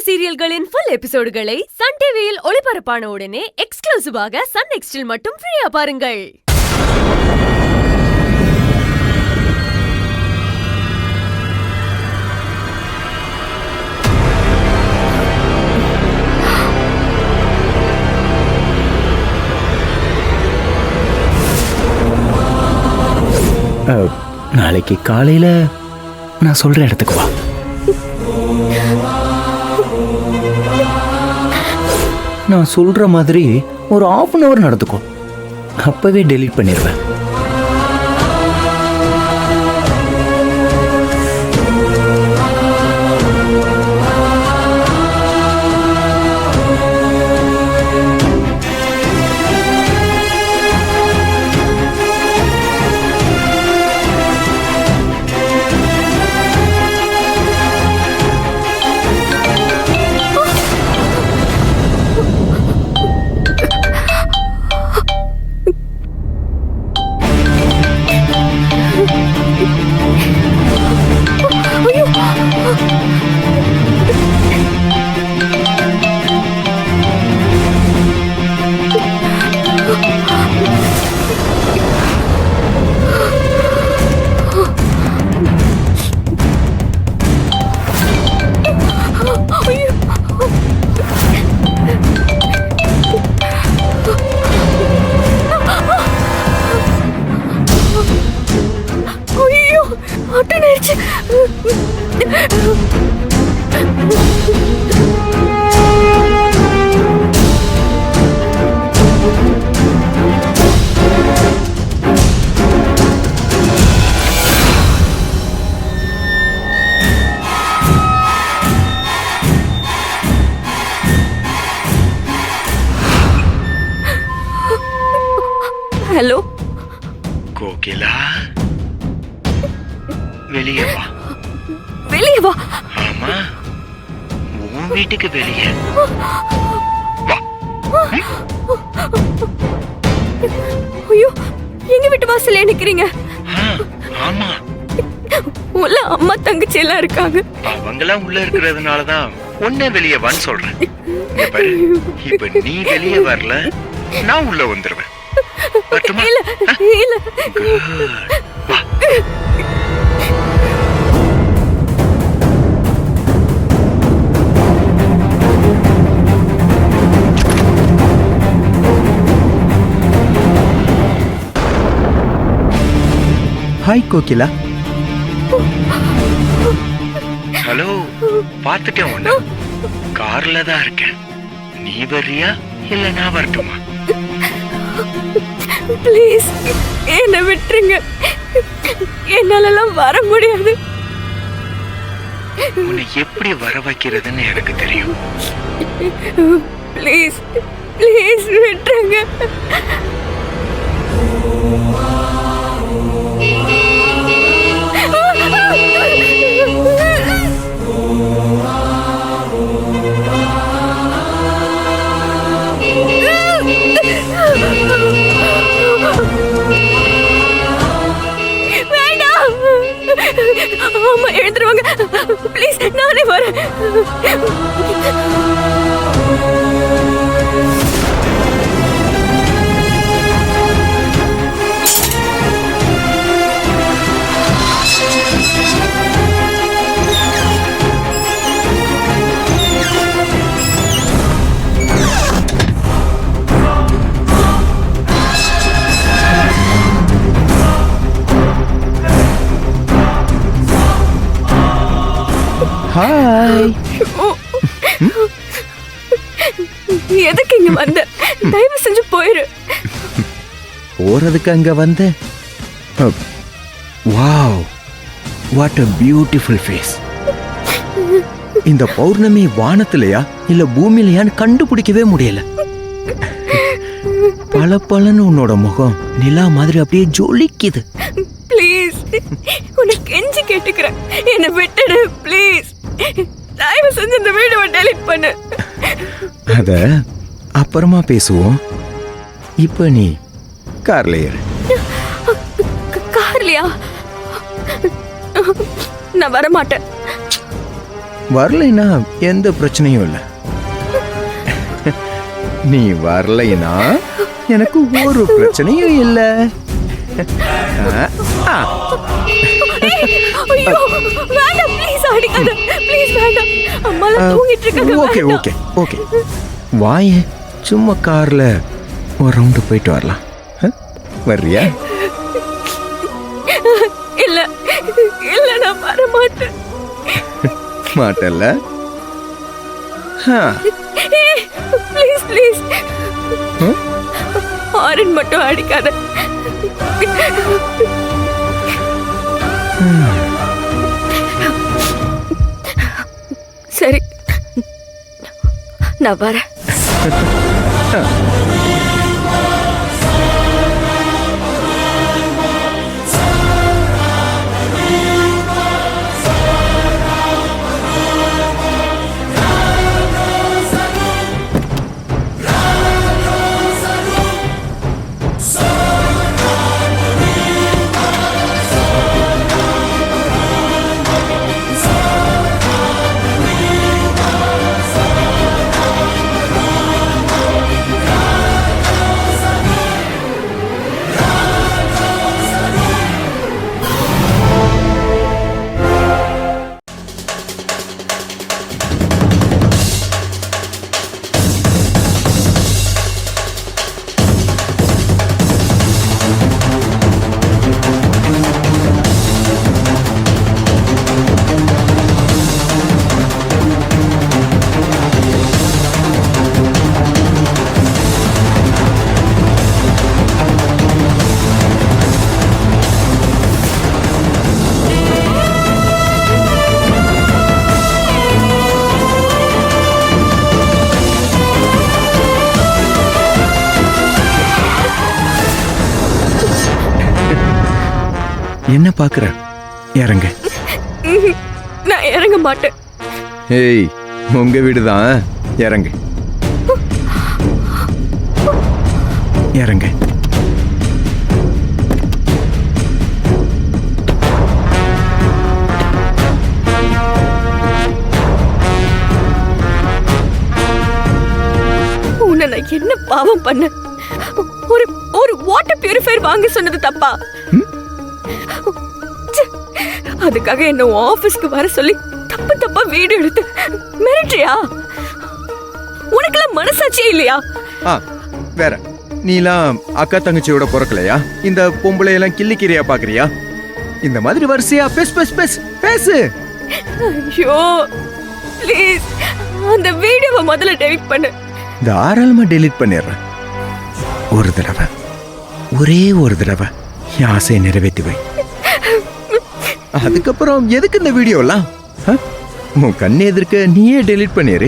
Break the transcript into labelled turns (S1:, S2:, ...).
S1: சீரியல்களின் full எபிசோடுகளை Sun டிவியில் ஒளிபரப்பான உடனே எக்ஸ்க்ளூசிவாக சன் நெக்ஸ்டில் மட்டும் ஃப்ரீயா பாருங்கள்.
S2: நாளைக்கு காலையில நான் சொல்ற இடத்துக்கு வா. நான் சொல்ற மாதிரி ஒரு ½ hour நடந்துக்கோ. அப்பவே டெலீட் பண்ணிடுவேன்.
S1: ஹலோ
S2: கோகிலா, வெளியே வா.
S1: வெளியே வா.
S2: ஆமா, உன் வீட்டுக்கு வெளியே வா.
S1: ஐயோ, எங்க வீட்டு வாசல்ல நிக்கிறீங்க?
S2: ஆமா,
S1: உள்ள அம்மா தங்கச்சி எல்லாம் இருக்காங்க.
S2: அவங்கெல்லாம் உள்ள இருக்கிறதுனாலதான் உன்னை வெளியே வான்னு சொல்றேன். இப்ப நீ வெளியே வரல, நான் உள்ள வந்துருவேன்.
S1: இல்ல இல்ல.
S2: ஹாய் கோகிலா. ஹலோ, பாத்துட்டேன். உன்ன கார்ல தான் இருக்கேன். நீ வர்றியா இல்ல நான் வரட்டுமா?
S1: ப்ளீஸ் என்ன விட்டுருங்க. என்னாலலாம் வர முடியாது.
S2: உன்னை எப்படி வர வைக்கிறதுன்னு எனக்கு தெரியும்.
S1: ப்ளீஸ் ப்ளீஸ் விட்டுருங்க. ஆமா, எழுந்துருவாங்க. ப்ளீஸ், நானே வரேன்.
S2: ஹாய்.
S1: எதுக்கு இங்க வந்த? தயவு செஞ்சு போயிரு.
S2: போறதுக்கு அங்க வந்த. Wow, what a beautiful face. இந்த பௌர்ணமி வானத்திலயா இல்ல பூமியிலயான்னு கண்டுபிடிக்கவே முடியல. பளபளன்னு உன்னோட முகம் நிலா மாதிரி அப்படியே ஜொலிக்குது.
S1: ப்ளீஸ், உனக்கு கெஞ்சி கேட்டுக்கிறேன், என்ன விட்டுடு ப்ளீஸ். தயவு செஞ்சு இந்த வீடியோவை டெலீட் பண்ணு.
S2: அத அப்புறமா பேசுவோம். இப்ப நீ கார்ல ஏறு.
S1: கார்லயா? நான் வரமாட்டேன்.
S3: வரலைன்னா எந்த பிரச்சனையும் இல்லை. நீ வரலைன்னா எனக்கு ஒரு பிரச்சனையும் இல்லை.
S1: ஐயோ வேண்டாம் ப்ளீஸ் அடிக்காத ப்ளீஸ் வேண்டாம் அம்மாலாம் தூங்கிட்டு இருக்காங்க.
S3: ஓகே ஓகே ஓகே வாயே, சும்மா கார்ல ஒரு ரவுண்டு போயிட்டு வரலாம். வர்றியா?
S1: இல்ல இல்ல நான் வர மாட்டேன்.
S3: மாட்டல்ல?
S1: ப்ளீஸ் ப்ளீஸ் ஹாரன் மட்டும் அடிக்காத. சரி நான் வரேன்.
S3: என்ன பாக்குற? இறங்க.
S1: நான் இறங்க மாட்டேன்.
S3: ஏய், உங்க வீடுதான், இறங்க இறங்க.
S1: உன்னை நான் என்ன பாவம் பண்ண? ஒரு ஒரு வாட்டர் பியூரிஃபையர் வாங்க சொன்னது தப்பா? அதுக்காக என்ன ஆபீஸ்க்கு வர சொல்லி தப்பு தப்பா வீடியோ எடுத்து மிரட்டியா? உனக்கெல்லாம் மனசாட்சியே இல்லையா?
S3: வேற நீலாம் அக்கா தங்கச்சியோட பிறக்கலையா? இந்த பொம்பளை எல்லாம் கிள்ளிக்கிறியா பாக்குறியா? இந்த மாதிரி வரிசையா பேசு பேசு பேசு பேசு.
S1: ஐயோ ப்ளீஸ் அந்த வீடியோவை முதல்ல டெலீட் பண்ணு.
S3: தாராளமா டெலீட் பண்ணிடுறேன். ஒரு தடவை, ஒரே ஒரு தடவை என் ஆசையை நிறைவேற்றி வை. அதுக்கப்புறம் எதுக்கு இந்த வீடியோலாம்? உன் கண்ணு எதிர்க்க நீயே டெலீட் பண்ணிடு.